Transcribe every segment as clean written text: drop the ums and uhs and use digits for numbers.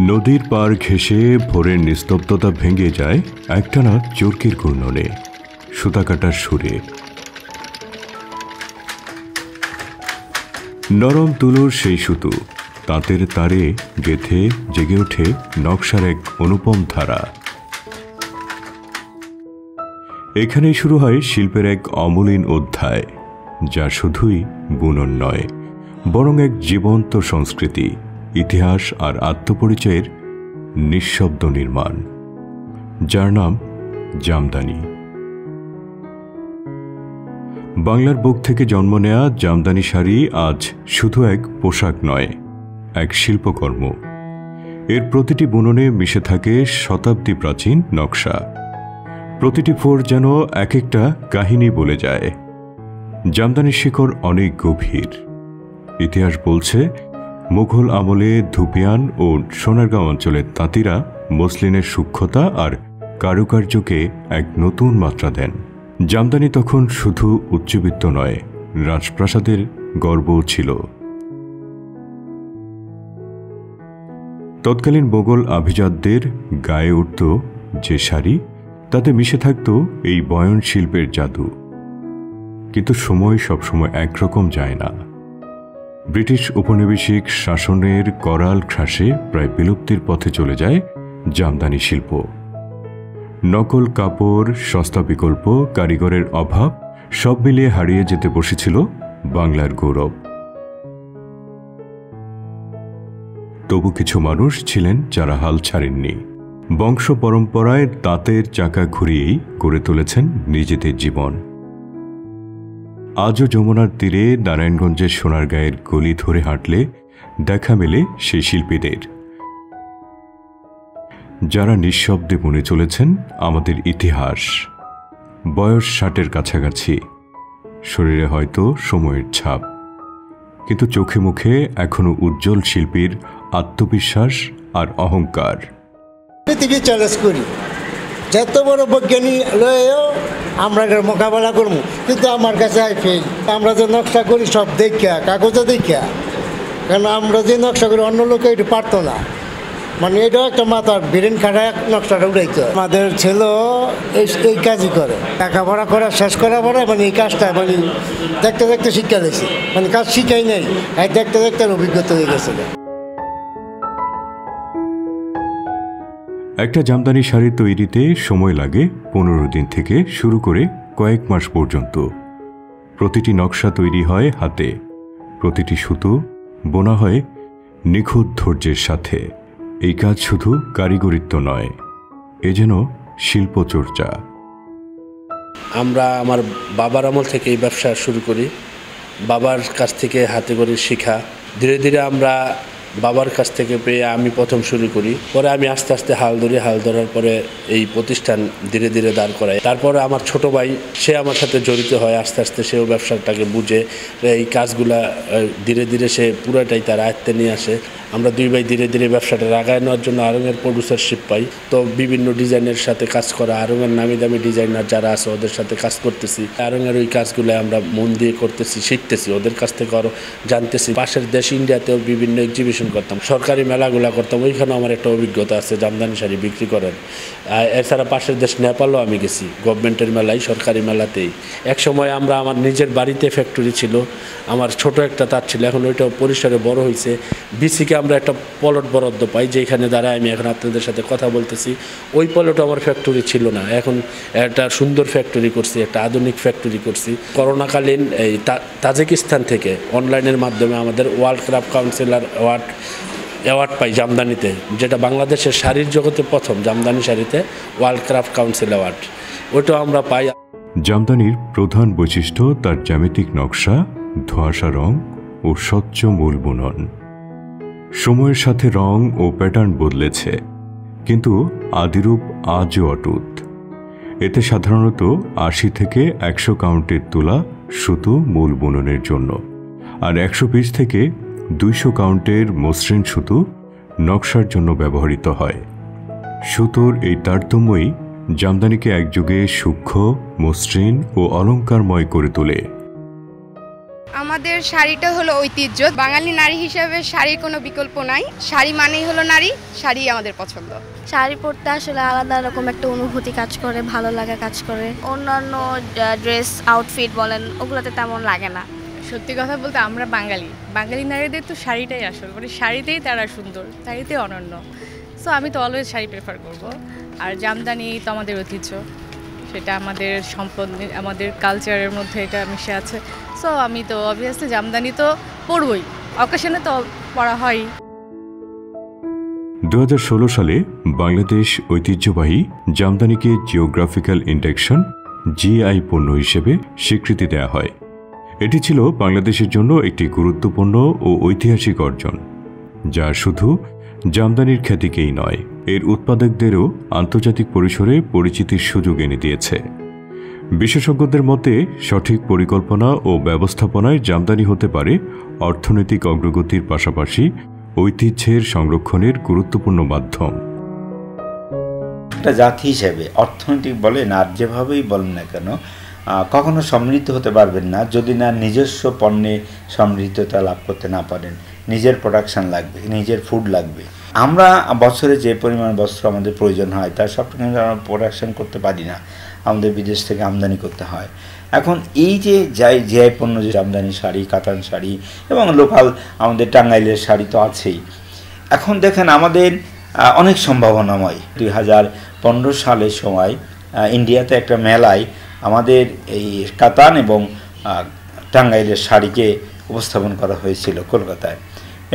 নদীর পার ঘেঁষে ভোরের নিস্তব্ধতা ভেঙে যায় একটানা চরকির ঘূর্ণনে, সুতাকাটার সুরে। নরম তুলোর সেই সুতো তাঁতের তারে গেথে জেগে ওঠে নকশার এক অনুপম ধারা। এখানেই শুরু হয় শিল্পের এক অমলিন অধ্যায়, যা শুধুই বুনন নয়, বরং এক জীবন্ত সংস্কৃতি, ইতিহাস আর আত্মপরিচয়ের নিঃশব্দ নির্মাণ, যার নাম জামদানি। বাংলার বুক থেকে জন্ম নেয়া জামদানি শাড়ি আজ শুধু এক পোশাক নয়, এক শিল্পকর্ম। এর প্রতিটি বুননে মিশে থাকে শতাব্দী প্রাচীন নকশা। প্রতিটি ফোর যেন এক একটা কাহিনী বলে যায়। জামদানির শিকড় অনেক গভীর। ইতিহাস বলছে, মুঘল আমলে ধুপিয়ান ও সোনারগাঁও অঞ্চলের তাঁতিরা মসলিনের সূক্ষ্মতা আর কারুকার্যকে এক নতুন মাত্রা দেন। জামদানি তখন শুধু উচ্চবিত্ত নয়, রাজপ্রাসাদের গর্বও ছিল। তৎকালীন মোগল আভিজাতদের গায়ে উঠত যে শাড়ি, তাতে মিশে থাকত এই বয়ন শিল্পের জাদু। কিন্তু সময় সবসময় একরকম যায় না। ব্রিটিশ উপনিবেশিক শাসনের করাল ঘ্রাসে প্রায় বিলুপ্তির পথে চলে যায় জামদানি শিল্প। নকল কাপড়, সস্তা বিকল্প, কারিগরের অভাব সব মিলিয়ে হারিয়ে যেতে বসেছিল বাংলার গৌরব। তবু কিছু মানুষ ছিলেন যারা হাল ছাড়েননি। বংশ পরম্পরায় তাঁতের চাকা ঘুরিয়েই গড়ে তুলেছেন নিজেদের জীবন। আজও যমুনার তীরে নারায়ণগঞ্জের সোনারগাঁয়ের গলি ধরে হাঁটলে দেখা মেলে সেই শিল্পীদের, যারা নিঃশব্দে বুনে চলেছেন আমাদের ইতিহাস। বয়স 60-এর কাছাকাছি, শরীরে হয়তো সময়ের ছাপ, কিন্তু চোখে মুখে এখনো উজ্জ্বল শিল্পীর আত্মবিশ্বাস আর অহংকার। পৃথিবী চ্যালেঞ্জ করি, যত বড় বৈজ্ঞানিক লয়েও আমরা এটার মোকাবেলা করবো, কিন্তু আমার কাছে ফেল। আমরা যে নকশা করি সব দেখা, কাগজে দেখা, কারণ আমরা যে নকশা করি অন্য লোকে এটা পারতো না। মানে এটাও একটা মাথার ব্রেন খাটায় নকশাটা উঠাইতো। আমাদের ছেলেও এই কাজই করে, লেখাপড়া করা শেষ করার পরে মানে এই কাজটা মানে দেখতে দেখতে শিক্ষা দিয়েছি, মানে কাজ শিখাই নাই, দেখতে দেখতে অভিজ্ঞতা হয়ে গেছে। একটা জামদানি শাড়ি তৈরিতে সময় লাগে 15 দিন থেকে শুরু করে কয়েক মাস পর্যন্ত। প্রতিটি নকশা তৈরি হয় হাতে, প্রতিটি সুতো বোনা হয় নিখুঁত ধৈর্যের সাথে। এই কাজ শুধু কারিগরিত্ব নয়, এ যেন শিল্পচর্চা। আমরা আমার বাবার আমল থেকে এই ব্যবসা শুরু করি। বাবার কাছ থেকে হাতে করে শেখা, ধীরে ধীরে আমরা বাবার কাছ থেকে পেয়ে আমি প্রথম শুরু করি। পরে আমি আস্তে আস্তে হাল ধরি, হাল ধরার পরে এই প্রতিষ্ঠান ধীরে ধীরে দাঁড় করাই। তারপরে আমার ছোট ভাই, সে আমার সাথে জড়িত হয়। আস্তে আস্তে সেও ব্যবসাটাকে বুঝে এই কাজগুলা ধীরে ধীরে সে পুরোটাই তার আয়ত্তে নিয়ে আসে। আমরা দুই ভাই ধীরে ধীরে ব্যবসাটা আগায় নেওয়ার জন্য আড়ং-এর প্রডিউসারশিপ পাই। তো বিভিন্ন ডিজাইনের সাথে কাজ করা, আড়ং-এর নামি দামি ডিজাইনার যারা আছে ওদের সাথে কাজ করতেছি। আড়ং-এর ওই কাজগুলো আমরা মন দিয়ে করতেছি, শিখতেছি, ওদের কাছ থেকে আরও জানতেছি। পাশের দেশ ইন্ডিয়াতেও বিভিন্ন এক্সিবিশন করতাম, সরকারি মেলাগুলা করতাম, ওইখানেও আমার একটা অভিজ্ঞতা আছে জামদানি শাড়ি বিক্রি করার। এছাড়া পাশের দেশ নেপালও আমি গেছি, গভর্নমেন্টের মেলায়, সরকারি মেলাতেই। এক সময় আমরা আমার নিজের বাড়িতে ফ্যাক্টরি ছিল, আমার ছোট একটা তাঁত ছিল, এখন ওইটাও পরিসরে বড় হয়েছে। বিসিকে আমরা একটা পলট বরাদ্দ পাই, যেখানে দ্বারা আমি এখন আপনাদের সাথে কথা বলতেছি। ওই পলটও আমার ফ্যাক্টরি ছিল না, এখন একটা সুন্দর ফ্যাক্টরি করছি, একটা আধুনিক ফ্যাক্টরি করছি। করোনাকালীন এই তাজিকিস্তান থেকে অনলাইনের মাধ্যমে আমাদের ওয়ার্ল্ড ক্রাফট কাউন্সিলর অ্যাওয়ার্ড পাই জামদানিতে, যেটা বাংলাদেশের শাড়ির জগতে প্রথম, জামদানি শাড়িতে ওয়ার্ল্ড ক্রাফট কাউন্সিল অ্যাওয়ার্ড, ওইটাও আমরা পাই। জামদানির প্রধান বৈশিষ্ট্য তার জ্যামিতিক নকশা, ধোঁয়াশা রং ও স্বচ্ছ মূল বুনন। সময়ের সাথে রং ও প্যাটার্ন বদলেছে, কিন্তু আদিরূপ আজও অটুট। এতে সাধারণত 80 থেকে 100 কাউন্টের তোলা সুতো মূল বুননের জন্য, আর 120 থেকে 200 কাউন্টের মসৃণ সুতো নকশার জন্য ব্যবহৃত হয়। সুতোর এই তারতম্যই জামদানিকে একযুগে সূক্ষ্ম, মসৃণ ও অলংকারময় করে তোলে। আমাদের শাড়িটা হলো ঐতিহ্য। বাঙালি নারী হিসেবে শাড়ির কোনো বিকল্প নাই। শাড়ি মানেই হলো নারী, শাড়ি আমাদের পছন্দ। শাড়ি পরতে আসলে আলাদা রকম একটা অনুভূতি কাজ করে, ভালো লাগা কাজ করে। অন্যান্য ড্রেস আউটফিট বলেন ওগুলোতে তেমন লাগে না। সত্যি কথা বলতে আমরা বাঙালি নারীদের তো শাড়িটাই আসল, মানে শাড়িতেই তারা সুন্দর, শাড়িতেই অনন্য। সো আমি তো অলওয়েজ শাড়ি প্রেফার করব। আর জামদানি তো আমাদের ঐতিহ্য, সেটা আমাদের সম্পদ, আমাদের কালচারের মধ্যে এটা মিশে আছে। সো আমি তো অবভিয়াসলি জামদানি তো পরবই, অকেশনে তো পরা হয়। 2016 সালে বাংলাদেশ ঐতিহ্যবাহী জামদানিকে জিওগ্রাফিক্যাল ইন্ডেকশন জিআই পণ্য হিসেবে স্বীকৃতি দেয়া হয়। এটি ছিল বাংলাদেশের জন্য একটি গুরুত্বপূর্ণ ও ঐতিহাসিক অর্জন, যা শুধু জামদানির খ্যাতিকেই নয়, এর উৎপাদকদেরও আন্তর্জাতিক পরিসরে পরিচিতির সুযোগ এনে দিয়েছে। বিশেষজ্ঞদের মতে সঠিক পরিকল্পনা ও ব্যবস্থাপনায় জামদানি হতে পারে অর্থনৈতিক অগ্রগতির পাশাপাশি ঐতিহ্যের সংরক্ষণের গুরুত্বপূর্ণ মাধ্যম। একটা জাতি হিসেবে অর্থনৈতিক বলেন আর যেভাবেই বলেন না কেন, কখনো সমৃদ্ধ হতে পারবেন না যদি না নিজস্ব পণ্যে সমৃদ্ধতা লাভ করতে না পারেন। নিজের প্রোডাকশান লাগবে, নিজের ফুড লাগবে। আমরা বছরে যে পরিমাণ বস্ত্র আমাদের প্রয়োজন হয় তার সবটা কিন্তু আমরা প্রোডাকশান করতে পারি না, আমাদের বিদেশ থেকে আমদানি করতে হয়। এখন এই যে জিআই পণ্য, যে জামদানি শাড়ি, কাতান শাড়ি এবং লোকাল আমাদের টাঙ্গাইলের শাড়ি তো আছেই। এখন দেখেন আমাদের অনেক সম্ভাবনাময়। 2015 সালের সময় ইন্ডিয়াতে একটা মেলায় আমাদের এই কাতান এবং টাঙ্গাইলের শাড়িকে উপস্থাপন করা হয়েছিল কলকাতায়,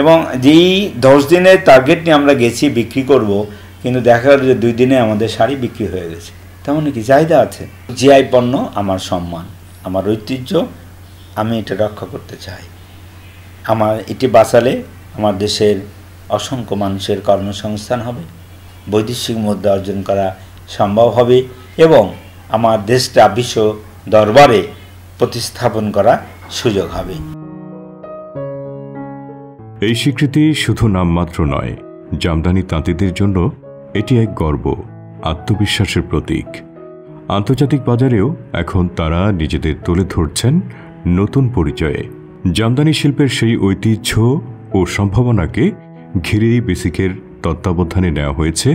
এবং যেই 10 দিনের টার্গেট নিয়ে আমরা গেছি বিক্রি করব, কিন্তু দেখা গেল যে 2 দিনে আমাদের শাড়ি বিক্রি হয়ে গেছে। তেমন কি চাহিদা আছে। জিআই পণ্য আমার সম্মান, আমার ঐতিহ্য, আমি এটা রক্ষা করতে চাই। আমার এটি বাঁচালে আমার দেশের অসংখ্য মানুষের কর্মসংস্থান হবে, বৈদেশিক মুদ্রা অর্জন করা সম্ভব হবে এবং আমার দেশটা বিশ্ব দরবারে প্রতিস্থাপন করা সুযোগ হবে। এই স্বীকৃতি শুধু নামমাত্র নয়, জামদানি তাঁতিদের জন্য এটি এক গর্ব, আত্মবিশ্বাসের প্রতীক। আন্তর্জাতিক বাজারেও এখন তারা নিজেদের তুলে ধরছেন নতুন পরিচয়ে। জামদানি শিল্পের সেই ঐতিহ্য ও সম্ভাবনাকে ঘিরেই বেসিকের তত্ত্বাবধানে নেওয়া হয়েছে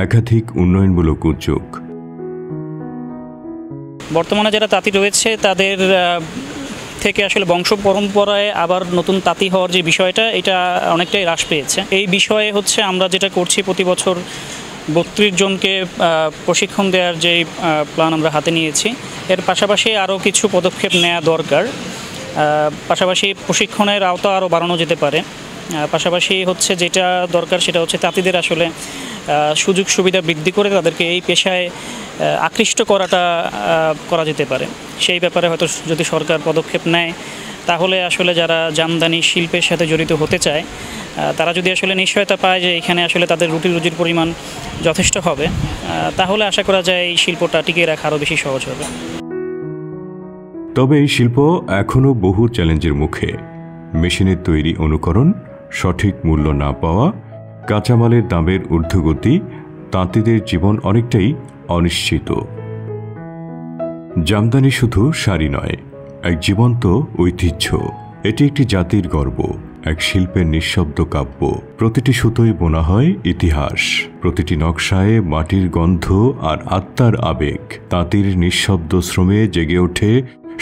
একাধিক উন্নয়নমূলক উদ্যোগ। বর্তমানে যারা তাঁতি রয়েছে তাদের থেকে আসলে বংশ পরম্পরায় আবার নতুন তাঁতি হওয়ার যে বিষয়টা, এটা অনেকটাই হ্রাস পেয়েছে। এই বিষয়ে হচ্ছে আমরা যেটা করছি, প্রতি বছর 32 জনকে প্রশিক্ষণ দেওয়ার যে প্ল্যান আমরা হাতে নিয়েছি। এর পাশাপাশি আরও কিছু পদক্ষেপ নেওয়া দরকার। পাশাপাশি প্রশিক্ষণের আওতা আরও বাড়ানো যেতে পারে। পাশাপাশি হচ্ছে যেটা দরকার সেটা হচ্ছে তাঁতিদের আসলে সুযোগ সুবিধা বৃদ্ধি করে তাদেরকে এই পেশায় আকৃষ্ট করা যেতে পারে। সেই ব্যাপারে হয়তো যদি সরকার পদক্ষেপ নেয়, তাহলে আসলে যারা জামদানি শিল্পের সাথে জড়িত হতে চায় তারা যদি আসলে নিশ্চয়তা পায় যে এখানে আসলে তাদের রুটি রুজির পরিমাণ যথেষ্ট হবে, তাহলে আশা করা যায় এই শিল্পটা টিকিয়ে রাখা আরও বেশি সহজ হবে। তবে এই শিল্প এখনও বহু চ্যালেঞ্জের মুখে। মেশিনের তৈরি অনুকরণ, সঠিক মূল্য না পাওয়া, কাঁচামালের দামের ঊর্ধ্বগতি, তাঁতিদের জীবন অনেকটাই অনিশ্চিত। জামদানি শুধু শাড়ি নয়, এক জীবন্ত ঐতিহ্য। এটি একটি জাতির গর্ব, এক শিল্পের নিঃশব্দ কাব্য। প্রতিটি সুতোয় বোনা হয় ইতিহাস, প্রতিটি নকশায় মাটির গন্ধ আর আত্মার আবেগ। তাঁতির নিঃশব্দ শ্রমে জেগে ওঠে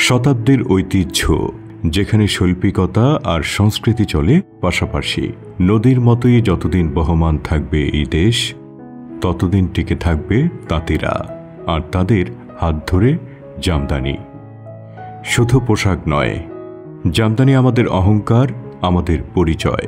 শতাব্দীর ঐতিহ্য, যেখানে শৈল্পিকতা আর সংস্কৃতি চলে পাশাপাশি। নদীর মতোই যতদিন বহমান থাকবে এই দেশ, ততদিন টিকে থাকবে তাঁতিরা আর তাদের হাত ধরে জামদানি। শুধু পোশাক নয়, জামদানি আমাদের অহংকার, আমাদের পরিচয়।